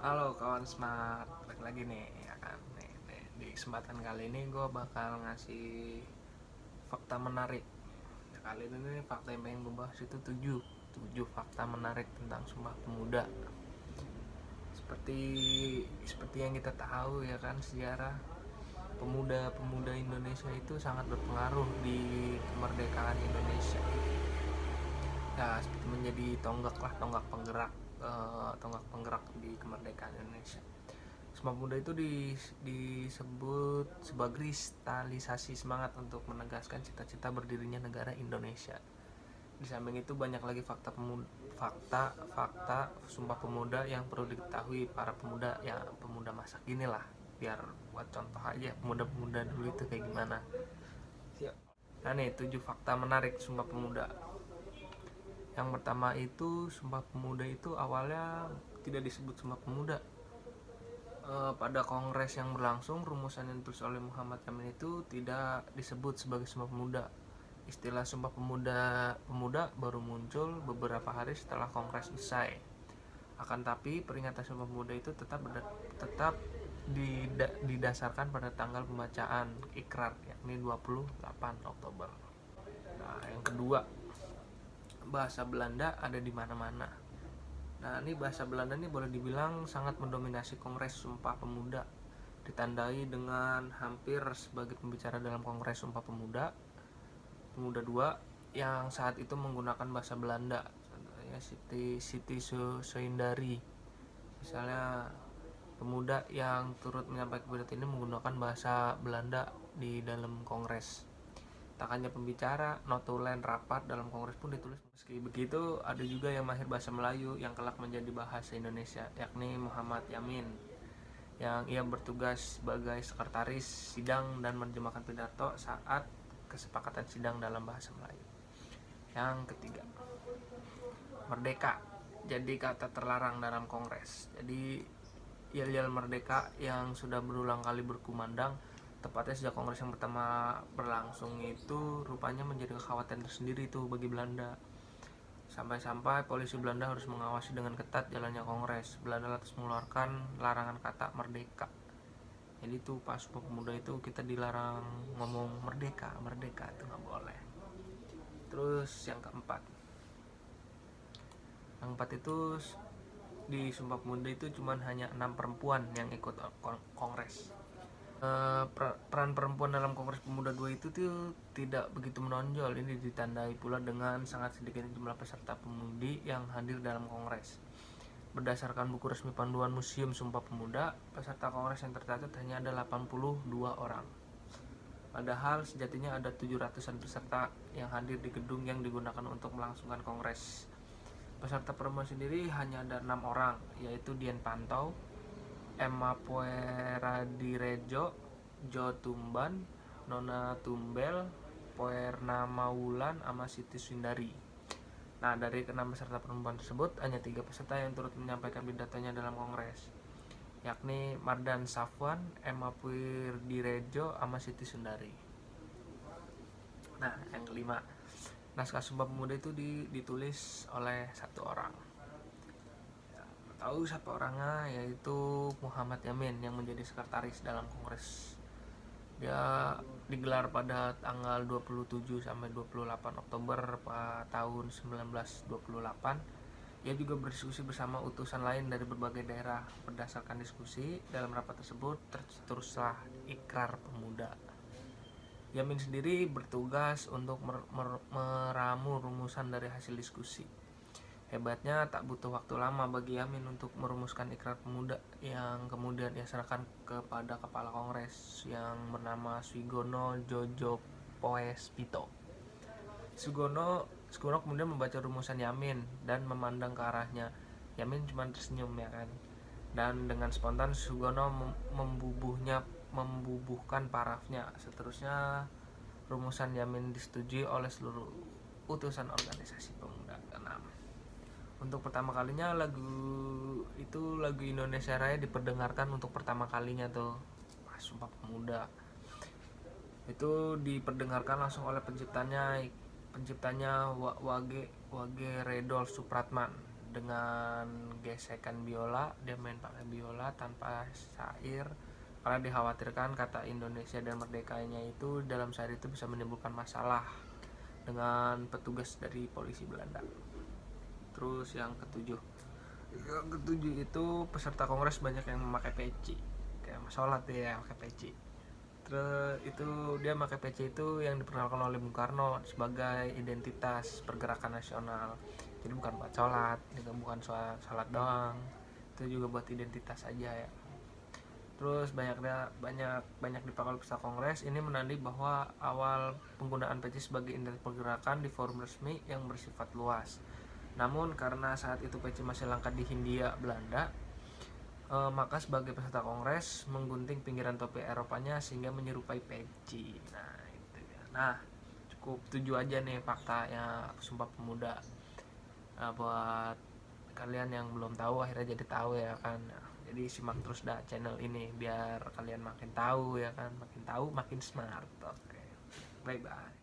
Halo kawan smart, balik lagi nih ya kan. Nih, di kesempatan kali ini gue bakal ngasih fakta menarik. Nah, kali ini nih, fakta yang pengen gue bahas itu 7 fakta menarik tentang Sumpah Pemuda. Seperti seperti yang kita tahu ya kan, sejarah pemuda-pemuda Indonesia itu sangat berpengaruh di kemerdekaan Indonesia. Ya, seperti menjadi tonggak penggerak di kemerdekaan Indonesia. Sumpah Pemuda itu disebut sebagai kristalisasi semangat untuk menegaskan cita-cita berdirinya negara Indonesia. Di samping itu banyak lagi fakta Sumpah Pemuda yang perlu diketahui para pemuda, ya pemuda masa kini lah, biar buat contoh aja pemuda-pemuda dulu itu kayak gimana. Nah nih 7 fakta menarik Sumpah Pemuda. Yang pertama itu, Sumpah Pemuda itu awalnya tidak disebut Sumpah Pemuda. Pada kongres yang berlangsung, rumusan yang ditulis oleh Muhammad Yamin itu tidak disebut sebagai Sumpah Pemuda. Istilah Sumpah Pemuda baru muncul beberapa hari setelah kongres usai. Akan tapi peringatan Sumpah Pemuda itu tetap didasarkan pada tanggal pembacaan ikrar, yakni 28 Oktober. Nah, yang kedua, bahasa Belanda ada di mana-mana. Nah, ini bahasa Belanda ini boleh dibilang sangat mendominasi Kongres Sumpah Pemuda, ditandai dengan hampir sebagai pembicara dalam Kongres Sumpah Pemuda 2 yang saat itu menggunakan bahasa Belanda. Contohnya Siti Soindari. Misalnya pemuda yang turut menyampaikan pidato ini menggunakan bahasa Belanda di dalam Kongres. Tak hanya pembicara, notulen rapat dalam kongres pun ditulis. Meski begitu, ada juga yang mahir bahasa Melayu yang kelak menjadi bahasa Indonesia, yakni Muhammad Yamin, yang ia bertugas sebagai sekretaris sidang dan menerjemahkan pidato saat kesepakatan sidang dalam bahasa Melayu. Yang ketiga, merdeka jadi kata terlarang dalam kongres. Jadi yel-yel merdeka yang sudah berulang kali berkumandang tepatnya sejak kongres yang pertama berlangsung itu rupanya menjadi kekhawatiran tersendiri itu bagi Belanda. Sampai-sampai polisi Belanda harus mengawasi dengan ketat jalannya kongres. Belanda lantas mengeluarkan larangan kata merdeka. Jadi tuh pas Sumpah Pemuda itu kita dilarang ngomong merdeka itu nggak boleh. Terus yang keempat itu di Sumpah Pemuda itu cuma hanya 6 perempuan yang ikut kongres. Peran perempuan dalam Kongres Pemuda 2 itu tuh tidak begitu menonjol. Ini ditandai pula dengan sangat sedikit jumlah peserta pemudi yang hadir dalam kongres. Berdasarkan buku resmi panduan Museum Sumpah Pemuda, peserta kongres yang tercatat hanya ada 82 orang. Padahal sejatinya ada 700-an peserta yang hadir di gedung yang digunakan untuk melangsungkan kongres. Peserta perempuan sendiri hanya ada 6 orang, yaitu Dian Pantau, Emma Pueradirejo, Jo Tumban, Nona Tumbel, Poerna Maulan, sama Siti Sundari. Nah, dari ke-6 peserta perempuan tersebut, hanya 3 peserta yang turut menyampaikan pidatonya dalam kongres, yakni Mardan Safwan, Emma Pueradirejo, sama Siti Sundari. Nah, yang kelima, naskah Sumpah Pemuda itu ditulis oleh satu orang. Tahu siapa orangnya, yaitu Muhammad Yamin yang menjadi sekretaris dalam kongres. Dia digelar pada tanggal 27 sampai 28 Oktober tahun 1928. Ia juga berdiskusi bersama utusan lain dari berbagai daerah. Berdasarkan diskusi dalam rapat tersebut tercetuslah Ikrar Pemuda. Yamin sendiri bertugas untuk meramu rumusan dari hasil diskusi. Hebatnya tak butuh waktu lama bagi Yamin untuk merumuskan Ikrar Pemuda yang kemudian ia serahkan kepada kepala kongres yang bernama Sugiyono Jojopoespito. Sugiyono kemudian membaca rumusan Yamin dan memandang ke arahnya. Yamin cuma tersenyum ya kan. Dan dengan spontan Sugiyono membubuhkan parafnya. Seterusnya rumusan Yamin disetujui oleh seluruh utusan organisasi pemuda ke-6. Untuk pertama kalinya lagu Indonesia Raya diperdengarkan untuk pertama kalinya tuh pas Sumpah Pemuda. Itu diperdengarkan langsung oleh penciptanya Wage Redolf Supratman dengan gesekan biola, dia main pakai biola tanpa syair karena dikhawatirkan kata Indonesia dan merdekanya itu dalam syair itu bisa menimbulkan masalah dengan petugas dari polisi Belanda. Terus yang ketujuh itu peserta kongres banyak yang memakai peci, kayak sholat ya pakai peci. Terus itu dia pakai peci itu yang diperkenalkan oleh Bung Karno sebagai identitas pergerakan nasional. Jadi bukan buat sholat, juga bukan sholat doang, itu juga buat identitas aja ya. Terus banyak dipakai peserta kongres. Ini menandai bahwa awal penggunaan peci sebagai identitas pergerakan di forum resmi yang bersifat luas. Namun karena saat itu peci masih langka di Hindia Belanda, maka sebagai peserta kongres menggunting pinggiran topi Eropanya sehingga menyerupai peci. Nah itu ya. Nah cukup 7 aja nih faktanya Sumpah Pemuda. Buat kalian yang belum tahu akhirnya jadi tahu ya kan. Jadi simak terus dah channel ini biar kalian makin tahu ya kan, makin tahu makin smart. Oke. Bye bye.